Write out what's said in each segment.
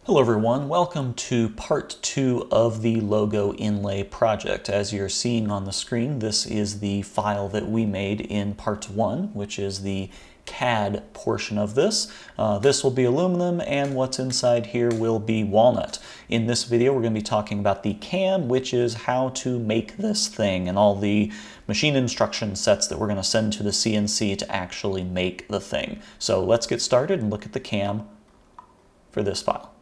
Hello everyone, welcome to part 2 of the logo inlay project. As you're seeing on the screen, this is the file that we made in part 1, which is the CAD portion of this. This will be aluminum, and what's inside here will be walnut. In this video, we're going to be talking about the CAM, which is how to make this thing, and all the machine instruction sets that we're going to send to the CNC to actually make the thing. So let's get started and look at the CAM for this file.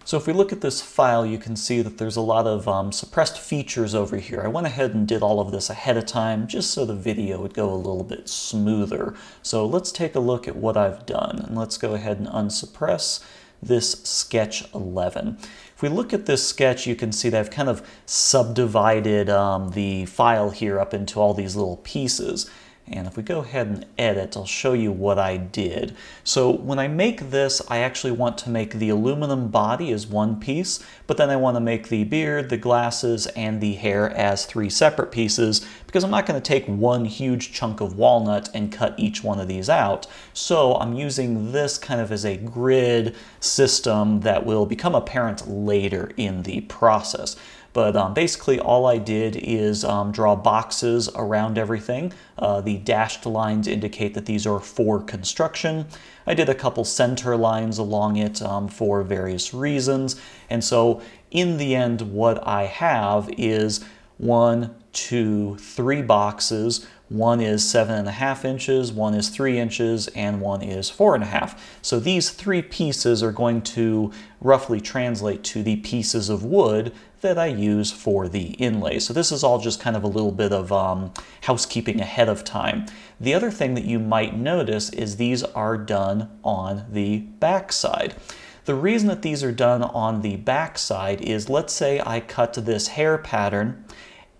So if we look at this file, you can see that there's a lot of suppressed features over here. I went ahead and did all of this ahead of time just so the video would go a little bit smoother. So let's take a look at what I've done, and let's go ahead and unsuppress this sketch 11. If we look at this sketch, you can see that I've kind of subdivided the file here up into all these little pieces. And if we go ahead and edit, I'll show you what I did. So when I make this, I actually want to make the aluminum body as one piece, but then I want to make the beard, the glasses, and the hair as 3 separate pieces, because I'm not going to take one huge chunk of walnut and cut each one of these out. So I'm using this kind of as a grid system that will become apparent later in the process. But basically all I did is draw boxes around everything. The dashed lines indicate that these are for construction. I did a couple center lines along it for various reasons. And so in the end, what I have is 1, 2, 3 boxes. One is 7.5 inches, one is 3 inches, and one is 4.5. So these 3 pieces are going to roughly translate to the pieces of wood that I use for the inlay. So this is all just kind of a little bit of housekeeping ahead of time. The other thing that you might notice is these are done on the back side. The reason that these are done on the back side is, let's say I cut this hair pattern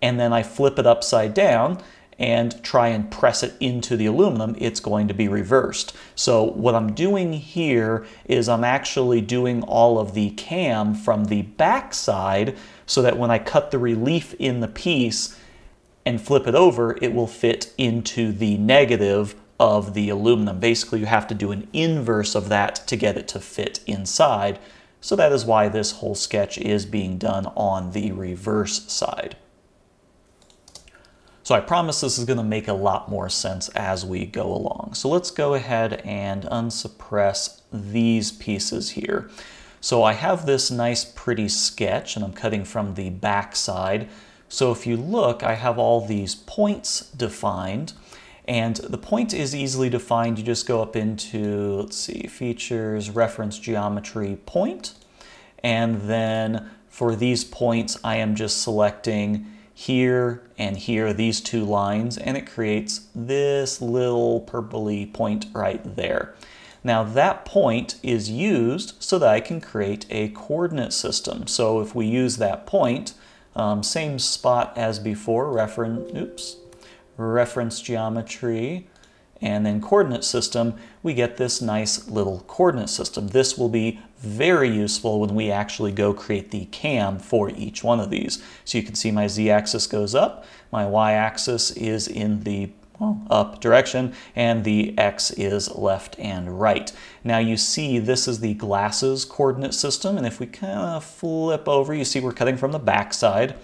and then I flip it upside down and try and press it into the aluminum, it's going to be reversed. So what I'm doing here is I'm actually doing all of the CAM from the back side so that when I cut the relief in the piece and flip it over, it will fit into the negative of the aluminum. Basically, you have to do an inverse of that to get it to fit inside. So that is why this whole sketch is being done on the reverse side. So I promise this is going to make a lot more sense as we go along. So let's go ahead and unsuppress these pieces here. So I have this nice pretty sketch, and I'm cutting from the back side. So if you look, I have all these points defined, and the point is easily defined. You just go up into, let's see, features, reference geometry, point, and then for these points I am just selecting here and here, these 2 lines, and it creates this little purpley point right there. Now that point is used so that I can create a coordinate system. So if we use that point, same spot as before, reference geometry, and then coordinate system, we get this nice little coordinate system. This will be very useful when we actually go create the CAM for each one of these. So you can see my z-axis goes up, my y-axis is in the up direction, and the x is left and right. Now you see this is the glasses coordinate system, and if we kind of flip over, you see we're cutting from the back side.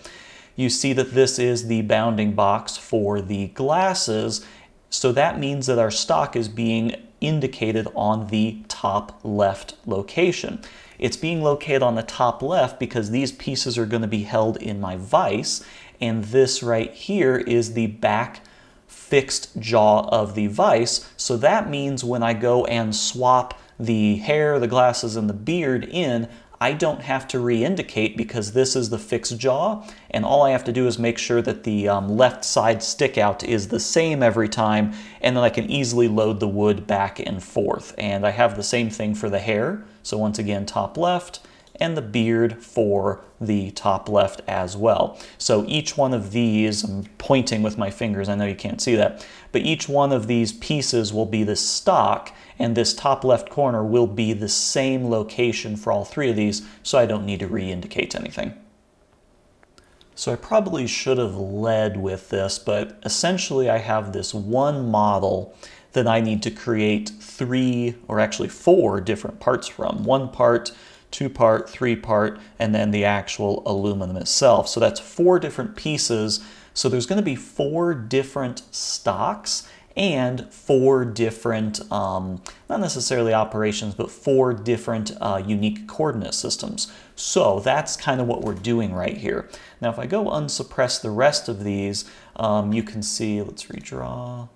You see that this is the bounding box for the glasses. So that means that our stock is being indicated on the top left location. It's being located on the top left because these pieces are going to be held in my vise, and this right here is the back fixed jaw of the vise. So that means when I go and swap the hair, the glasses, and the beard in, I don't have to re-indicate because this is the fixed jaw, and all I have to do is make sure that the left side stick out is the same every time, and then I can easily load the wood back and forth. And I have the same thing for the hair, so once again top left, and the beard for the top left as well. So each one of these, I'm pointing with my fingers, I know you can't see that, but each one of these pieces will be the stock, and this top left corner will be the same location for all 3 of these, so I don't need to re-indicate anything. So I probably should have led with this, but essentially I have this one model that I need to create 3, or actually 4 different parts from. 1 part, 2 part, 3 part, and then the actual aluminum itself. So that's 4 different pieces. So there's going to be 4 different stocks and 4 different, not necessarily operations, but 4 different unique coordinate systems. So that's kind of what we're doing right here. Now if I go unsuppress the rest of these, you can see, let's redraw.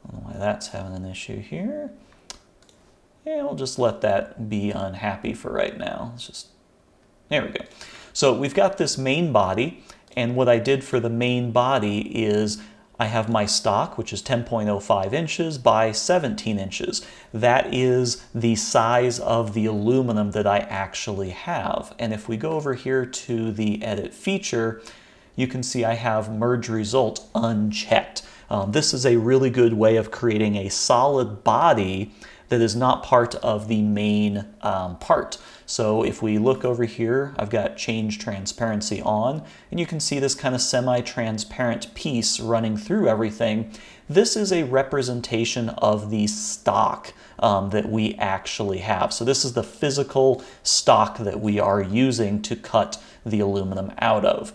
I don't know why that's having an issue here. Yeah, we'll just let that be unhappy for right now. It's just, there we go. So we've got this main body, and what I did for the main body is I have my stock, which is 10.05 inches by 17 inches. That is the size of the aluminum that I actually have. And if we go over here to the edit feature, you can see I have merge result unchecked. This is a really good way of creating a solid body that is not part of the main part. So if we look over here, I've got change transparency on, and you can see this kind of semi-transparent piece running through everything. This is a representation of the stock that we actually have. So this is the physical stock that we are using to cut the aluminum out of.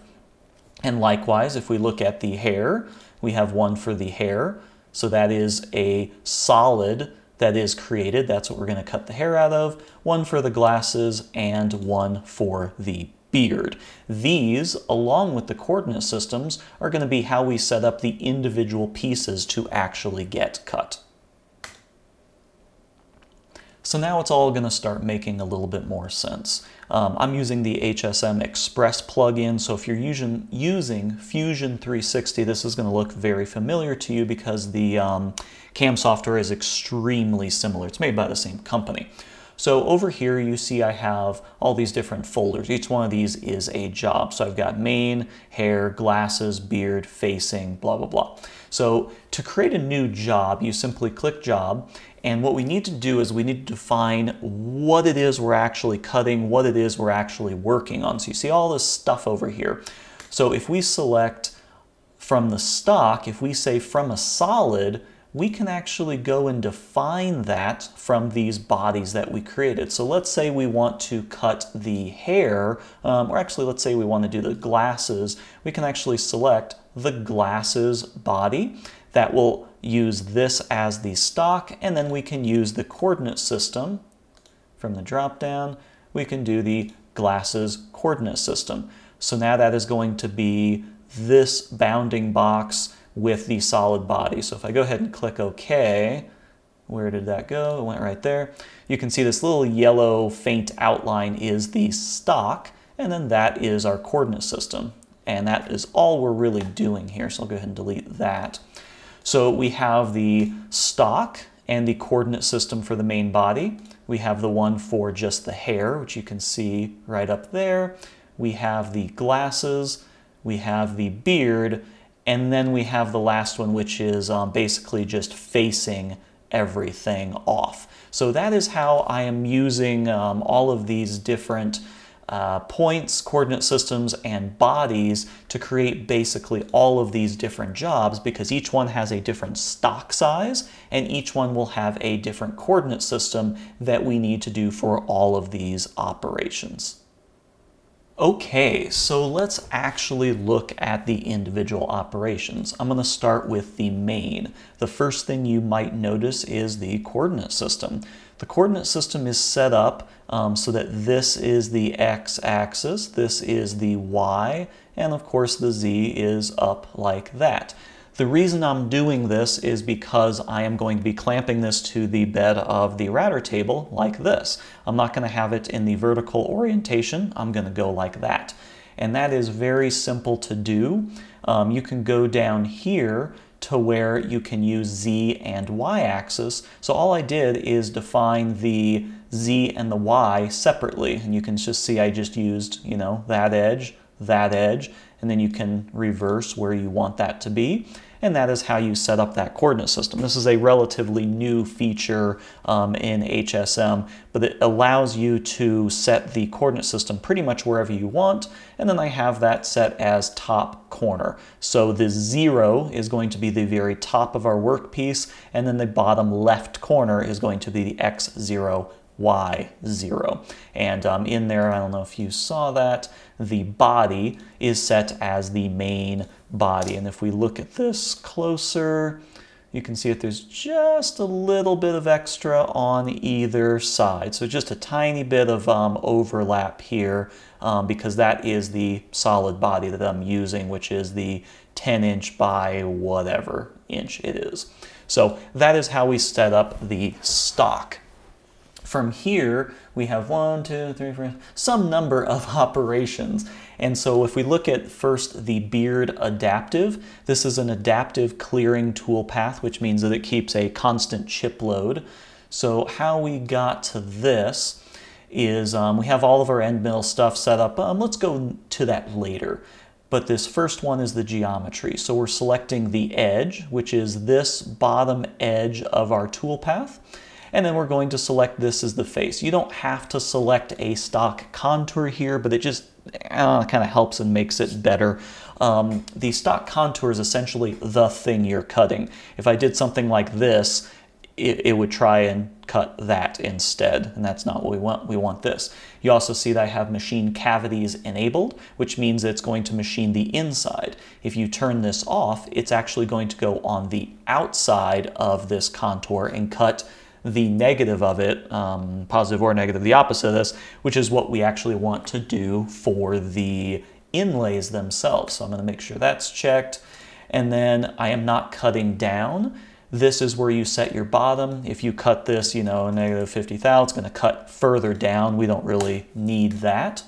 And likewise, if we look at the hair, we have one for the hair. So that is a solid that is created. That's what we're going to cut the hair out of. One for the glasses and one for the beard. These, along with the coordinate systems, are going to be how we set up the individual pieces to actually get cut. So now it's all going to start making a little bit more sense. I'm using the HSMxpres plugin, so if you're using Fusion 360, this is going to look very familiar to you because the CAM software is extremely similar. It's made by the same company. So over here you see I have all these different folders. Each one of these is a job. So I've got main, hair, glasses, beard, facing, blah, blah, blah. So to create a new job, you simply click job, and what we need to do is we need to define what it is we're actually cutting, what it is we're actually working on. So you see all this stuff over here. So if we select from the stock, if we say from a solid, we can actually go and define that from these bodies that we created. So let's say we want to cut the hair, or actually let's say we want to do the glasses. We can actually select the glasses body. That will use this as the stock, and then we can use the coordinate system from the drop down. We can do the glasses coordinate system. So now that is going to be this bounding box with the solid body. So if I go ahead and click OK, where did that go? It went right there. You can see this little yellow faint outline is the stock, and then that is our coordinate system. And that is all we're really doing here. So I'll go ahead and delete that. So we have the stock and the coordinate system for the main body. We have the one for just the hair, which you can see right up there. We have the glasses, we have the beard, and then we have the last one, which is basically just facing everything off. So that is how I am using all of these different points, coordinate systems, and bodies to create basically all of these different jobs, because each one has a different stock size and each one will have a different coordinate system that we need to do for all of these operations. Okay, so let's actually look at the individual operations. I'm going to start with the main. The first thing you might notice is the coordinate system. The coordinate system is set up so that this is the x-axis, this is the y, and of course the z is up like that. The reason I'm doing this is because I am going to be clamping this to the bed of the router table like this. I'm not going to have it in the vertical orientation, I'm going to go like that. And that is very simple to do. You can go down here to where you can use z and y axis. So all I did is define the z and the y separately, and you can just see I just used, you know, that edge, that edge, and then you can reverse where you want that to be. And that is how you set up that coordinate system. This is a relatively new feature in HSM, but it allows you to set the coordinate system pretty much wherever you want, and then I have that set as top corner. So the 0 is going to be the very top of our workpiece, and then the bottom left corner is going to be the X0, Y0. And in there, I don't know if you saw that, the body is set as the main body. And if we look at this closer, you can see that there's just a little bit of extra on either side. So just a tiny bit of overlap here because that is the solid body that I'm using, which is the 10-inch by whatever inch it is. So that is how we set up the stock. From here, we have 1, 2, 3, 4, some number of operations. And so if we look at first the beard adaptive, this is an adaptive clearing toolpath, which means that it keeps a constant chip load. So how we got to this is we have all of our end mill stuff set up. Let's go to that later. But this first one is the geometry. So we're selecting the edge, which is this bottom edge of our toolpath. And then we're going to select this as the face. You don't have to select a stock contour here, but it just kind of helps and makes it better. The stock contour is essentially the thing you're cutting. If I did something like this, it would try and cut that instead, and that's not what we want. We want this. You also see that I have machine cavities enabled, which means it's going to machine the inside. If you turn this off, it's actually going to go on the outside of this contour and cut the negative of it, positive or negative, the opposite of this, which is what we actually want to do for the inlays themselves. So I'm going to make sure that's checked. And then I am not cutting down. This is where you set your bottom. If you cut this, you know, negative 50 thou, it's going to cut further down. We don't really need that.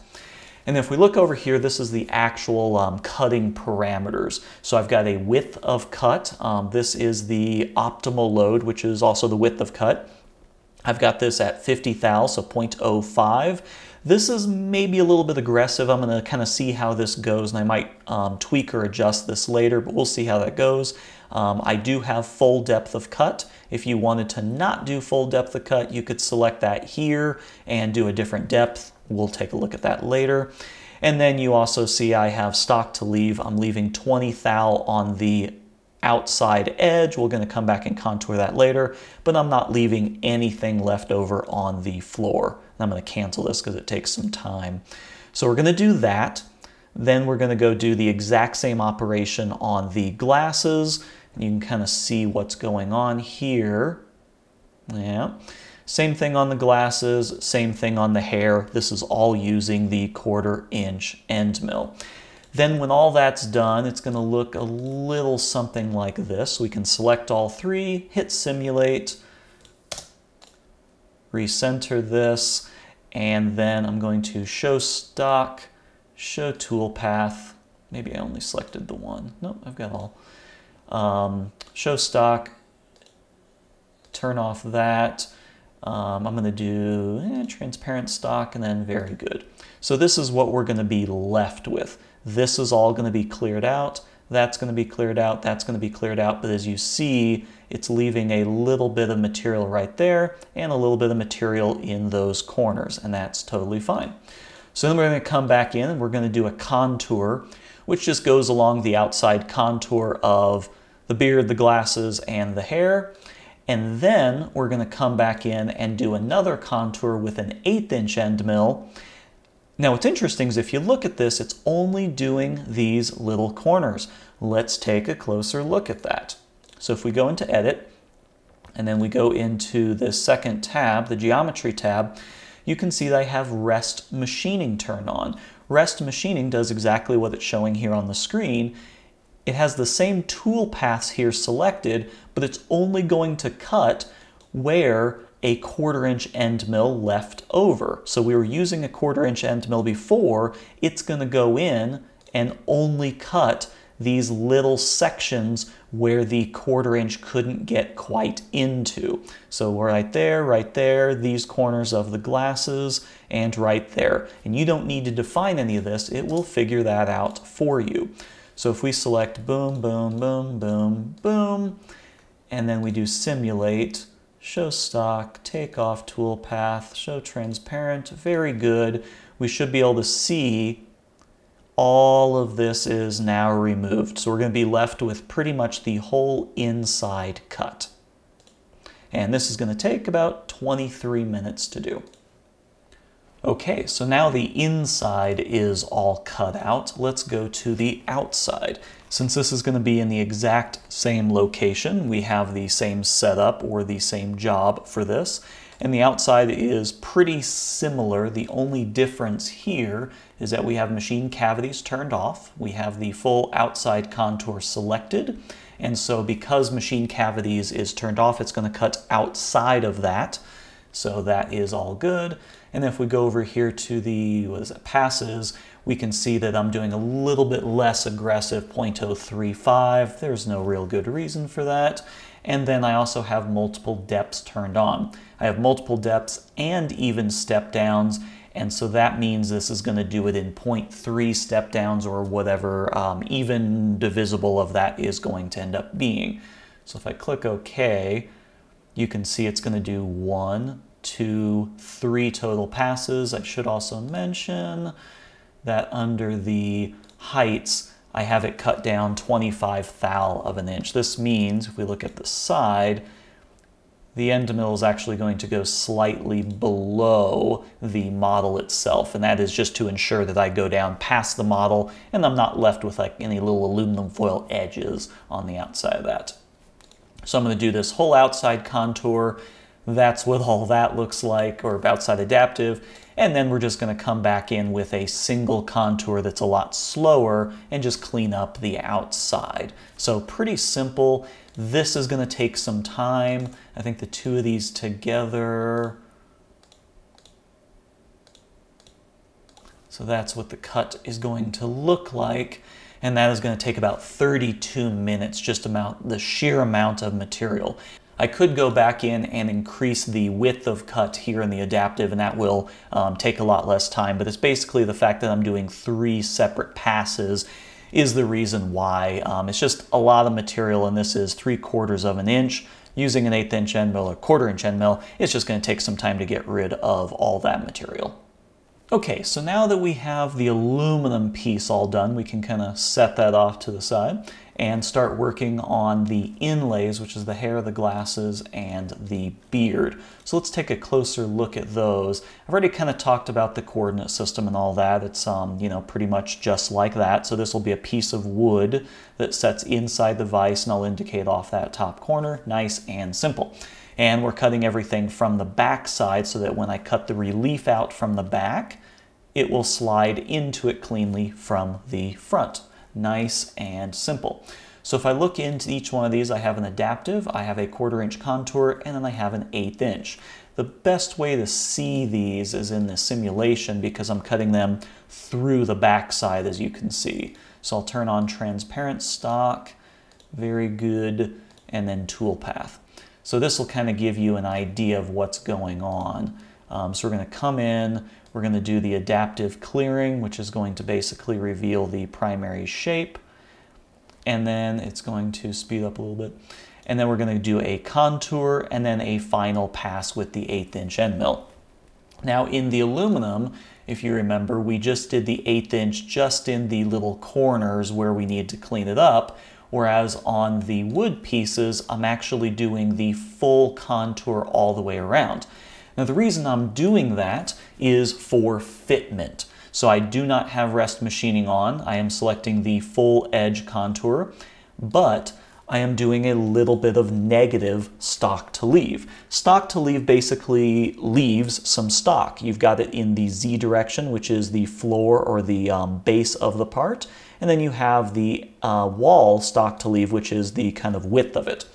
And if we look over here, this is the actual cutting parameters. So I've got a width of cut. This is the optimal load, which is also the width of cut. I've got this at 50 thou, so 0.05. This is maybe a little bit aggressive. I'm going to kind of see how this goes, and I might tweak or adjust this later, but we'll see how that goes. I do have full depth of cut. If you wanted to not do full depth of cut, you could select that here and do a different depth. We'll take a look at that later. And then you also see I have stock to leave. I'm leaving 20 thou on the outside edge. We're going to come back and contour that later, but I'm not leaving anything left over on the floor. I'm going to cancel this because it takes some time. So we're going to do that. Then we're going to go do the exact same operation on the glasses. You can kind of see what's going on here. Yeah. Same thing on the glasses, same thing on the hair. This is all using the 1/4 inch end mill. Then when all that's done, it's going to look a little something like this. We can select all three, hit simulate, recenter this, and then I'm going to show stock, show toolpath. Maybe I only selected the one. Nope, I've got all. Show stock, turn off that. I'm going to do transparent stock and then very good. So this is what we're going to be left with. This is all going to be cleared out. That's going to be cleared out. That's going to be cleared out. But as you see, it's leaving a little bit of material right there and a little bit of material in those corners, and that's totally fine. So then we're going to come back in and we're going to do a contour, which just goes along the outside contour of the beard, the glasses, and the hair. And then we're going to come back in and do another contour with an 1/8 inch end mill. Now what's interesting is if you look at this, it's only doing these little corners. Let's take a closer look at that. So if we go into Edit, and then we go into the second tab, the Geometry tab, you can see that I have Rest Machining turned on. Rest Machining does exactly what it's showing here on the screen. It has the same tool paths here selected, but it's only going to cut where a 1/4 inch end mill left over. So we were using a 1/4 inch end mill before. It's going to go in and only cut these little sections where the 1/4 inch couldn't get quite into. So right there, these corners of the glasses, and right there. And you don't need to define any of this, it will figure that out for you. So if we select boom, boom, boom, boom, boom, and then we do simulate, show stock, take off toolpath, show transparent, very good. We should be able to see all of this is now removed. So we're going to be left with pretty much the whole inside cut. And this is going to take about 23 minutes to do. Okay, so now the inside is all cut out. Let's go to the outside. Since this is going to be in the exact same location, we have the same setup or the same job for this. And the outside is pretty similar. The only difference here is that we have machine cavities turned off. We have the full outside contour selected. And so because machine cavities is turned off, it's going to cut outside of that. So that is all good. And if we go over here to the, passes, we can see that I'm doing a little bit less aggressive 0.035. There's no real good reason for that. And then I also have multiple depths turned on. I have multiple depths and even step downs, and so that means this is going to do it in 0.3 step downs or whatever even divisible of that is going to end up being. So if I click OK, you can see it's going to do 1, 2, 3 total passes. I should also mention that under the heights, I have it cut down 25 thou of an inch. This means, if we look at the side, the end to middle is actually going to go slightly below the model itself, and that is just to ensure that I go down past the model and I'm not left with like any little aluminum foil edges on the outside of that. So I'm going to do this whole outside contour. That's what all that looks like, or outside adaptive. And then we're just going to come back in with a single contour that's a lot slower and just clean up the outside. So pretty simple. This is going to take some time. I think the two of these together. So that's what the cut is going to look like. And that is going to take about 32 minutes, just about the sheer amount of material. I could go back in and increase the width of cut here in the adaptive, and that will take a lot less time, but it's basically the fact that I'm doing 3 separate passes is the reason why. It's just a lot of material, and this is 3/4 of an inch. Using an 1/8 inch end mill or 1/4 inch end mill, it's just going to take some time to get rid of all that material. Okay, so now that we have the aluminum piece all done, we can kind of set that off to the side and start working on the inlays, which is the hair, the glasses, and the beard. So let's take a closer look at those. I've already kind of talked about the coordinate system and all that. It's you know, pretty much just like that. So this will be a piece of wood that sets inside the vise, and I'll indicate off that top corner. Nice and simple. And we're cutting everything from the back side so that when I cut the relief out from the back, it will slide into it cleanly from the front. Nice and simple. So if I look into each one of these, I have an adaptive, I have a 1/4 inch contour, and then I have an 1/8 inch. The best way to see these is in the simulation because I'm cutting them through the back side, as you can see. So I'll turn on transparent stock, very good, and then toolpath. So this will kind of give you an idea of what's going on. So we're going to come in, we're going to do the adaptive clearing, which is going to basically reveal the primary shape. And then it's going to speed up a little bit. And then we're going to do a contour and then a final pass with the 1/8 inch end mill. Now in the aluminum, if you remember, we just did the 1/8 inch just in the little corners where we need to clean it up. Whereas on the wood pieces, I'm actually doing the full contour all the way around. Now the reason I'm doing that is for fitment. So I do not have rest machining on. I am selecting the full edge contour, but I am doing a little bit of negative stock to leave. Stock to leave basically leaves some stock. You've got it in the Z direction, which is the floor or the base of the part. And then you have the wall stock to leave, which is the kind of width of it.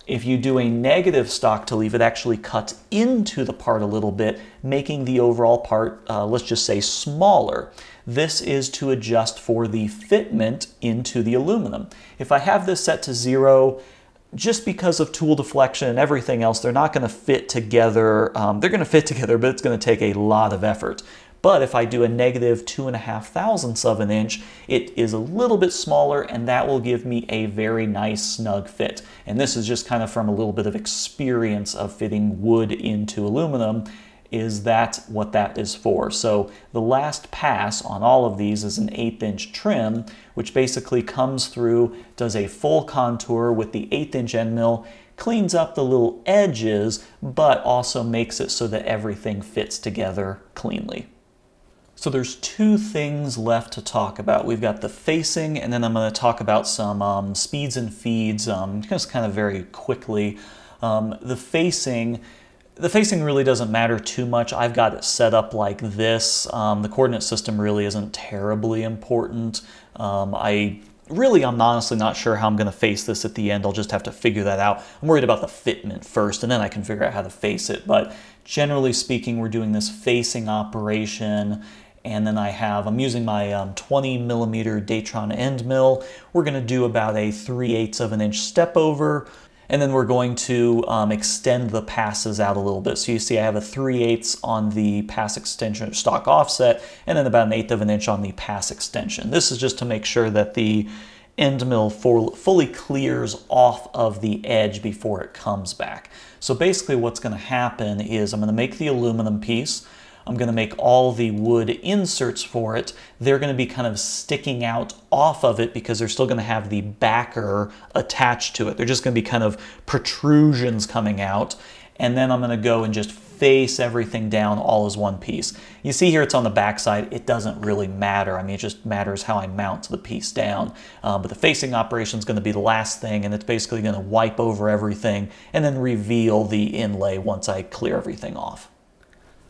If you do a negative stock to leave, it actually cuts into the part a little bit, making the overall part, let's just say, smaller. This is to adjust for the fitment into the aluminum. If I have this set to 0, just because of tool deflection and everything else, they're not going to fit together. They're going to fit together, but it's going to take a lot of effort. But if I do a negative 2.5 thousandths of an inch, it is a little bit smaller, and that will give me a very nice snug fit. And this is just kind of from a little bit of experience of fitting wood into aluminum. Is that what that is for? So the last pass on all of these is an 1/8 inch trim, which basically comes through, does a full contour with the 1/8 inch end mill, cleans up the little edges, but also makes it so that everything fits together cleanly. So there's two things left to talk about. We've got the facing, and then I'm going to talk about some speeds and feeds, just kind of very quickly. The facing really doesn't matter too much. I've got it set up like this. The coordinate system really isn't terribly important. I'm honestly not sure how I'm going to face this at the end. I'll just have to figure that out. I'm worried about the fitment first, and then I can figure out how to face it. But generally speaking, we're doing this facing operation. And then I'm using my 20 millimeter Datron end mill. We're going to do about a 3/8 of an inch step over. And then we're going to extend the passes out a little bit. So you see I have a 3/8 on the pass extension stock offset, and then about 1/8 of an inch on the pass extension. This is just to make sure that the end mill fully clears off of the edge before it comes back. So basically what's going to happen is I'm going to make the aluminum piece. I'm going to make all the wood inserts for it. They're going to be kind of sticking out off of it because they're still going to have the backer attached to it. They're just going to be kind of protrusions coming out. And then I'm going to go and just face everything down all as one piece. You see here it's on the back side. It doesn't really matter. I mean, it just matters how I mount the piece down. But the facing operation is going to be the last thing, and it's basically going to wipe over everything and then reveal the inlay once I clear everything off.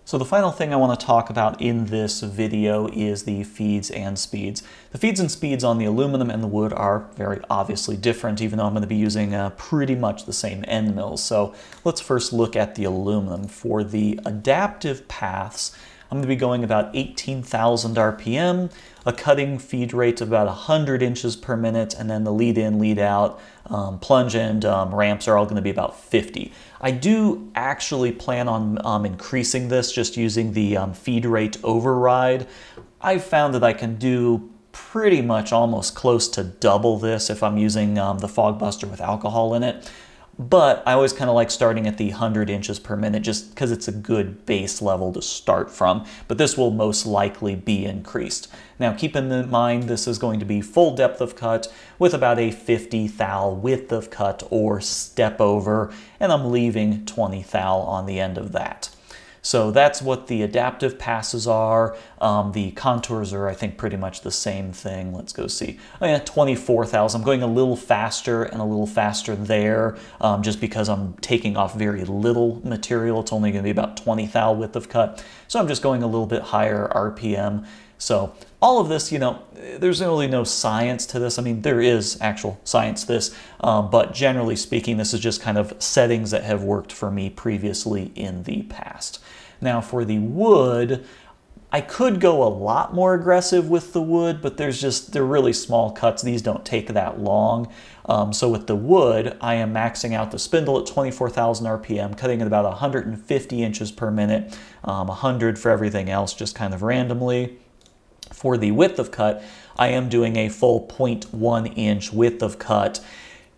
So the final thing I want to talk about in this video is the feeds and speeds. The feeds and speeds on the aluminum and the wood are very obviously different, even though I'm going to be using pretty much the same end mills. So let's first look at the aluminum. For the adaptive paths, I'm going to be going about 18,000 RPM, a cutting feed rate of about 100 inches per minute, and then the lead in, lead out, plunge and ramps are all going to be about 50. I do actually plan on increasing this just using the feed rate override. I've found that I can do pretty much almost close to double this if I'm using the fog buster with alcohol in it. But I always kind of like starting at the 100 inches per minute just because it's a good base level to start from. But this will most likely be increased. Now keep in mind this is going to be full depth of cut with about a 50 thou width of cut or step over, and I'm leaving 20 thou on the end of that. So that's what the adaptive passes are. The contours are, I think, pretty much the same thing. Let's go see. Oh yeah, 24 thou. I'm going a little faster and a little faster there just because I'm taking off very little material. It's only going to be about 20 thou width of cut. So I'm just going a little bit higher RPM. So all of this, you know, there's really no science to this. I mean, there is actual science to this, but generally speaking, this is just kind of settings that have worked for me previously in the past. Now for the wood, I could go a lot more aggressive with the wood, but they're really small cuts. These don't take that long. So with the wood, I am maxing out the spindle at 24,000 RPM, cutting at about 150 inches per minute, 100 for everything else, just kind of randomly. For the width of cut, I am doing a full 0.1 inch width of cut.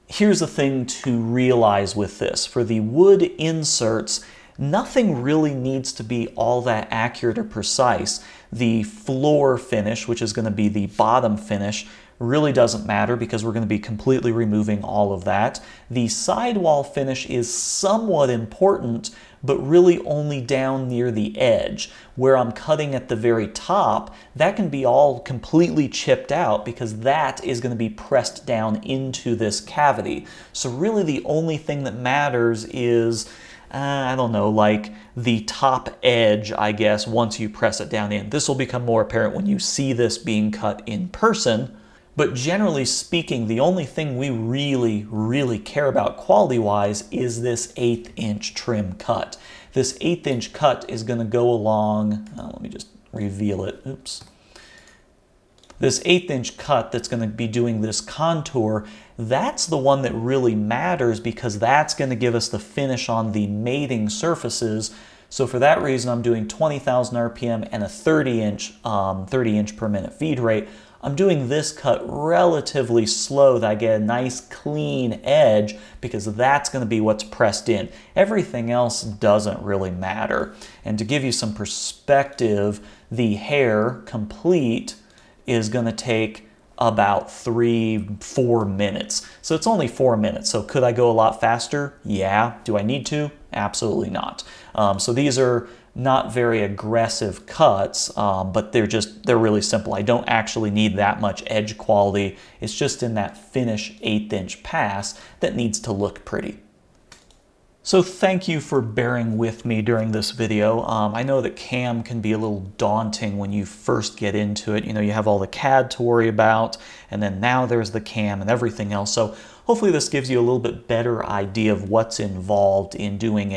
Here's the thing to realize with this. For the wood inserts, nothing really needs to be all that accurate or precise. The floor finish, which is going to be the bottom finish, really doesn't matter because we're going to be completely removing all of that. The sidewall finish is somewhat important, but really only down near the edge. Where I'm cutting at the very top, that can be all completely chipped out because that is going to be pressed down into this cavity. So really the only thing that matters is, I don't know, like the top edge, I guess, once you press it down in. This will become more apparent when you see this being cut in person. But generally speaking, the only thing we really care about quality-wise is this 1/8 inch trim cut. This 1/8 inch cut is going to go along, let me just reveal it, oops. This 1/8 inch cut that's going to be doing this contour, that's the one that really matters because that's going to give us the finish on the mating surfaces. So for that reason, I'm doing 20,000 RPM and a 30 inch per minute feed rate. I'm doing this cut relatively slow that I get a nice clean edge because that's going to be what's pressed in. Everything else doesn't really matter. And to give you some perspective, the hair complete is going to take about 3-4 minutes. So it's only 4 minutes. So could I go a lot faster? Yeah. Do I need to? Absolutely not. So these are not very aggressive cuts, but they're really simple. I don't actually need that much edge quality. It's just in that finish 1/8 inch pass that needs to look pretty. So thank you for bearing with me during this video. I know that CAM can be a little daunting when you first get into it. You know, you have all the CAD to worry about, and then now there's the CAM and everything else. So hopefully this gives you a little bit better idea of what's involved in doing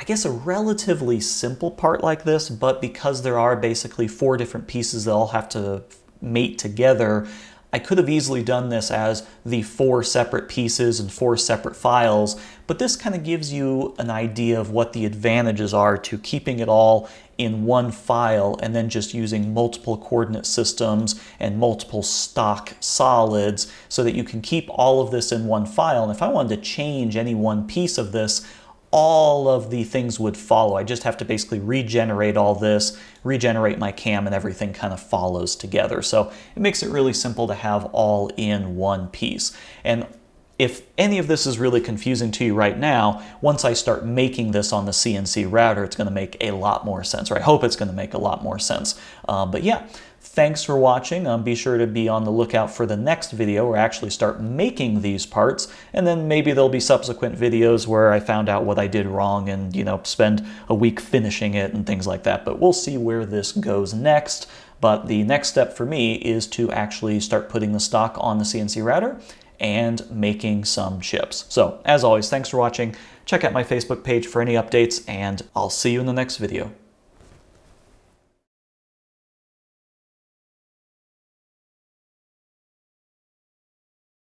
I guess a relatively simple part like this, but because there are basically 4 different pieces that all have to mate together, I could have easily done this as the 4 separate pieces and 4 separate files, but this kind of gives you an idea of what the advantages are to keeping it all in one file and then just using multiple coordinate systems and multiple stock solids so that you can keep all of this in one file. And if I wanted to change any one piece of this, all of the things would follow. I just have to basically regenerate all this, regenerate my CAM, and everything kind of follows together. So it makes it really simple to have all in one piece. And if any of this is really confusing to you right now, once I start making this on the CNC router, it's going to make a lot more sense, or I hope it's going to make a lot more sense. But yeah, thanks for watching. Be sure to be on the lookout for the next video where I actually start making these parts, and then maybe there'll be subsequent videos where I found out what I did wrong and, you know, spend a week finishing it and things like that. But we'll see where this goes next. But the next step for me is to actually start putting the stock on the CNC router and making some chips. So as always, thanks for watching. Check out my Facebook page for any updates, and I'll see you in the next video.